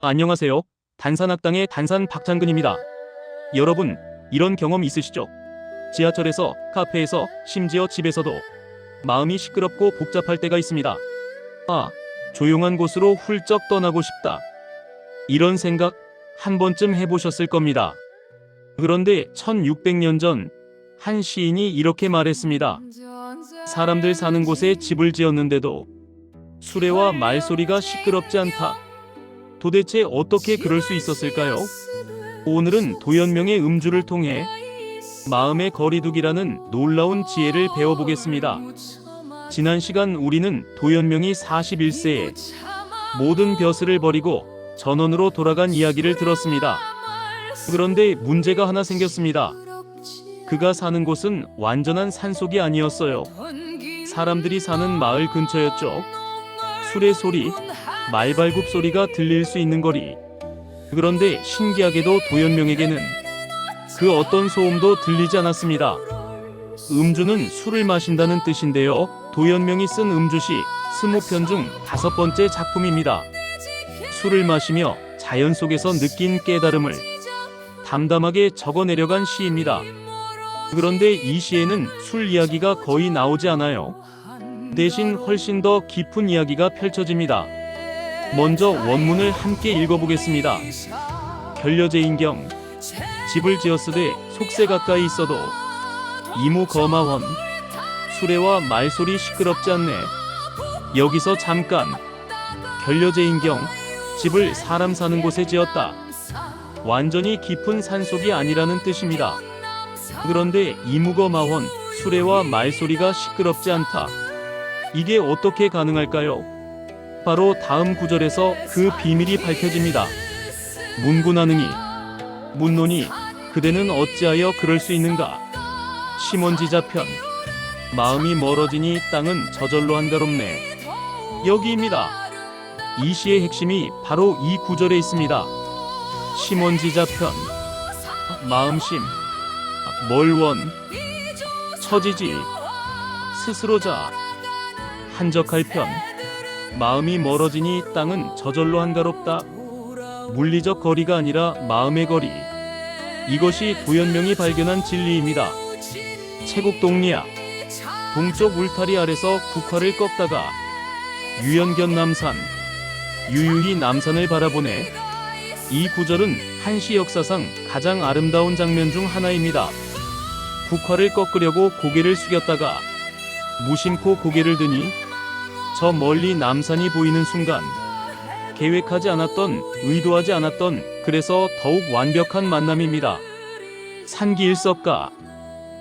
안녕하세요. 단산학당의 단산 박찬근입니다. 여러분, 이런 경험 있으시죠? 지하철에서, 카페에서, 심지어 집에서도 마음이 시끄럽고 복잡할 때가 있습니다. 아, 조용한 곳으로 훌쩍 떠나고 싶다. 이런 생각 한 번쯤 해보셨을 겁니다. 그런데 1600년 전 한 시인이 이렇게 말했습니다. 사람들 사는 곳에 집을 지었는데도 수레와 말소리가 시끄럽지 않다. 도대체 어떻게 그럴 수 있었을까요? 오늘은 도연명의 음주를 통해 마음의 거리두기라는 놀라운 지혜를 배워보겠습니다. 지난 시간 우리는 도연명이 41세에 모든 벼슬을 버리고 전원으로 돌아간 이야기를 들었습니다. 그런데 문제가 하나 생겼습니다. 그가 사는 곳은 완전한 산속이 아니었어요. 사람들이 사는 마을 근처였죠. 수레 소리, 말발굽 소리가 들릴 수 있는 거리. 그런데 신기하게도 도연명에게는 그 어떤 소음도 들리지 않았습니다. 음주는 술을 마신다는 뜻인데요. 도연명이 쓴 음주시 20편 중 5번째 작품입니다. 술을 마시며 자연 속에서 느낀 깨달음을 담담하게 적어내려간 시입니다. 그런데 이 시에는 술 이야기가 거의 나오지 않아요. 대신 훨씬 더 깊은 이야기가 펼쳐집니다. 먼저 원문을 함께 읽어보겠습니다. 결려제인경 집을 지었으되 속세 가까이 있어도 이무거마원 수레와 말소리 시끄럽지 않네. 여기서 잠깐 결려제인경 집을 사람 사는 곳에 지었다. 완전히 깊은 산속이 아니라는 뜻입니다. 그런데 이무거마원 수레와 말소리가 시끄럽지 않다. 이게 어떻게 가능할까요? 바로 다음 구절에서 그 비밀이 밝혀집니다. 문구나능이 문논이 그대는 어찌하여 그럴 수 있는가? 심원지자편 마음이 멀어지니 땅은 저절로 한가롭네. 여기입니다. 이 시의 핵심이 바로 이 구절에 있습니다. 심원지자편 마음심 멀원 처지지 스스로자 한적할 편 마음이 멀어지니 땅은 저절로 한가롭다. 물리적 거리가 아니라 마음의 거리. 이것이 도연명이 발견한 진리입니다. 채국동리야 동쪽 울타리 아래서 국화를 꺾다가 유연견 남산 유유히 남산을 바라보네. 이 구절은 한시 역사상 가장 아름다운 장면 중 하나입니다. 국화를 꺾으려고 고개를 숙였다가 무심코 고개를 드니 저 멀리 남산이 보이는 순간 계획하지 않았던, 의도하지 않았던, 그래서 더욱 완벽한 만남입니다. 산기일섭가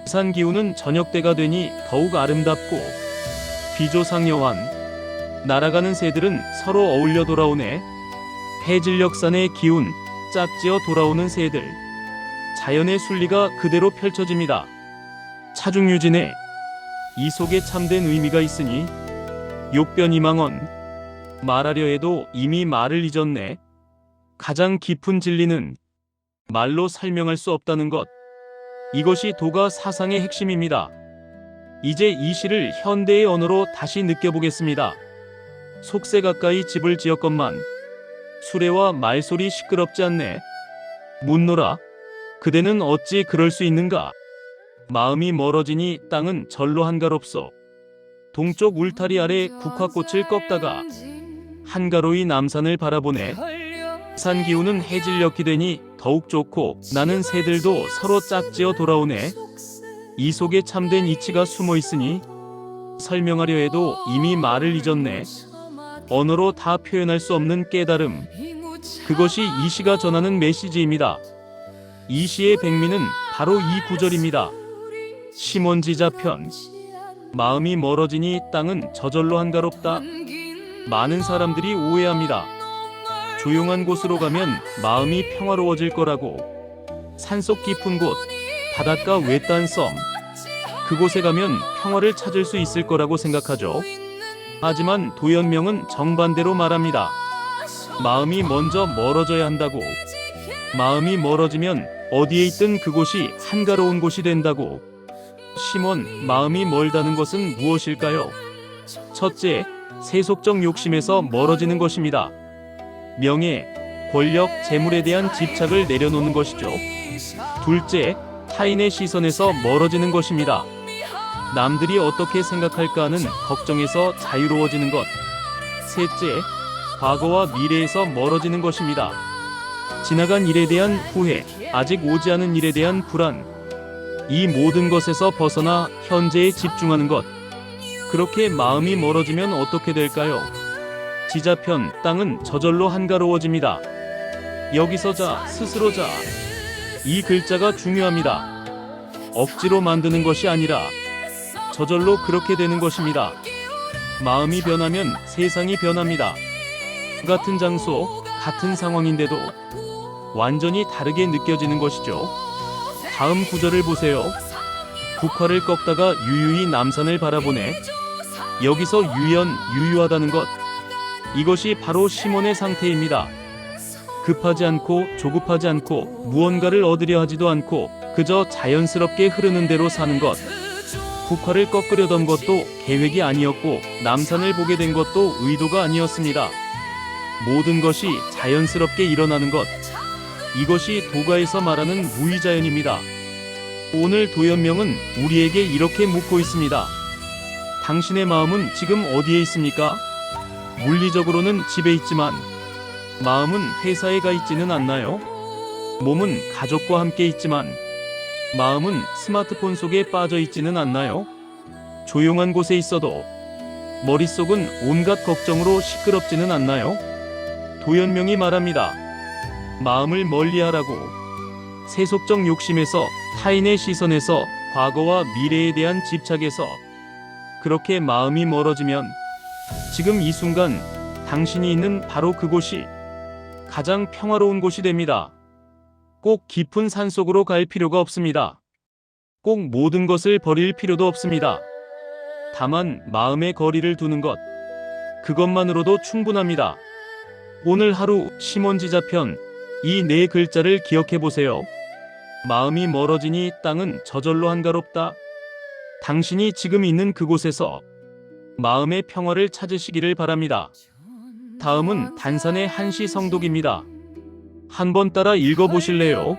산 기운은 저녁 때가 되니 더욱 아름답고 비조상여환 날아가는 새들은 서로 어울려 돌아오네. 해질녘산의 기운 짝지어 돌아오는 새들 자연의 순리가 그대로 펼쳐집니다. 차중유진의 이 속에 참된 의미가 있으니 욕변이망언 말하려 해도 이미 말을 잊었네. 가장 깊은 진리는 말로 설명할 수 없다는 것. 이것이 도가 사상의 핵심입니다. 이제 이 시를 현대의 언어로 다시 느껴보겠습니다. 속세 가까이 집을 지었건만 수레와 말소리 시끄럽지 않네. 묻노라 그대는 어찌 그럴 수 있는가? 마음이 멀어지니 땅은 절로 한가롭소. 동쪽 울타리 아래 국화꽃을 꺾다가 한가로이 남산을 바라보네. 산 기운은 해질녘이 되니 더욱 좋고 나는 새들도 서로 짝지어 돌아오네. 이 속에 참된 이치가 숨어 있으니 설명하려 해도 이미 말을 잊었네. 언어로 다 표현할 수 없는 깨달음. 그것이 이 시가 전하는 메시지입니다. 이 시의 백미는 바로 이 구절입니다. 심원지자편 마음이 멀어지니 땅은 저절로 한가롭다. 많은 사람들이 오해합니다. 조용한 곳으로 가면 마음이 평화로워질 거라고. 산속 깊은 곳, 바닷가 외딴 섬, 그곳에 가면 평화를 찾을 수 있을 거라고 생각하죠. 하지만 도연명은 정반대로 말합니다. 마음이 먼저 멀어져야 한다고. 마음이 멀어지면 어디에 있든 그곳이 한가로운 곳이 된다고. 심원, 마음이 멀다는 것은 무엇일까요? 첫째, 세속적 욕심에서 멀어지는 것입니다. 명예, 권력, 재물에 대한 집착을 내려놓는 것이죠. 둘째, 타인의 시선에서 멀어지는 것입니다. 남들이 어떻게 생각할까 하는 걱정에서 자유로워지는 것. 셋째, 과거와 미래에서 멀어지는 것입니다. 지나간 일에 대한 후회, 아직 오지 않은 일에 대한 불안, 이 모든 것에서 벗어나 현재에 집중하는 것. 그렇게 마음이 멀어지면 어떻게 될까요? 지자편, 땅은 저절로 한가로워집니다. 여기서 자, 스스로 자. 이 글자가 중요합니다. 억지로 만드는 것이 아니라 저절로 그렇게 되는 것입니다. 마음이 변하면 세상이 변합니다. 같은 장소, 같은 상황인데도 완전히 다르게 느껴지는 것이죠. 다음 구절을 보세요. 국화를 꺾다가 유유히 남산을 바라보네. 여기서 유연, 유유하다는 것. 이것이 바로 시몬의 상태입니다. 급하지 않고 조급하지 않고 무언가를 얻으려 하지도 않고 그저 자연스럽게 흐르는 대로 사는 것. 국화를 꺾으려던 것도 계획이 아니었고 남산을 보게 된 것도 의도가 아니었습니다. 모든 것이 자연스럽게 일어나는 것. 이것이 도가에서 말하는 무의자연입니다. 오늘 도연명은 우리에게 이렇게 묻고 있습니다. 당신의 마음은 지금 어디에 있습니까? 물리적으로는 집에 있지만 마음은 회사에 가 있지는 않나요? 몸은 가족과 함께 있지만 마음은 스마트폰 속에 빠져 있지는 않나요? 조용한 곳에 있어도 머릿속은 온갖 걱정으로 시끄럽지는 않나요? 도연명이 말합니다. 마음을 멀리하라고. 세속적 욕심에서, 타인의 시선에서, 과거와 미래에 대한 집착에서 그렇게 마음이 멀어지면 지금 이 순간 당신이 있는 바로 그곳이 가장 평화로운 곳이 됩니다. 꼭 깊은 산속으로 갈 필요가 없습니다. 꼭 모든 것을 버릴 필요도 없습니다. 다만 마음의 거리를 두는 것, 그것만으로도 충분합니다. 오늘 하루 시몬지자편 이 네 글자를 기억해 보세요. 마음이 멀어지니 땅은 저절로 한가롭다. 당신이 지금 있는 그곳에서 마음의 평화를 찾으시기를 바랍니다. 다음은 단산의 한시 성독입니다. 한번 따라 읽어보실래요?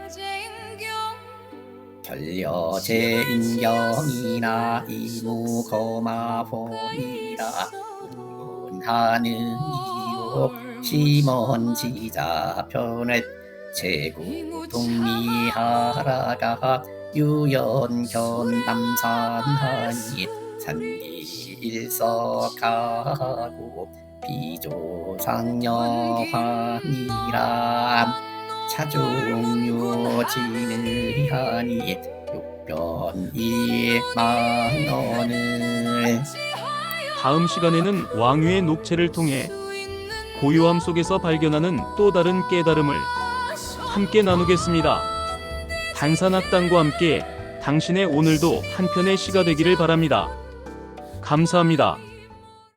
결려제인경이나 이무거마보이라 운하는 이유 시몬지자편을 제구동리하라가 유연견남산하니 산기일석하고 비조상여환이라 차중유진을 하니 육변이만원을. 다음 시간에는 왕유의 녹체를 통해 고요함 속에서 발견하는 또 다른 깨달음을 함께 나누겠습니다. 단산학당과 함께 당신의 오늘도 한편의 시가 되기를 바랍니다. 감사합니다.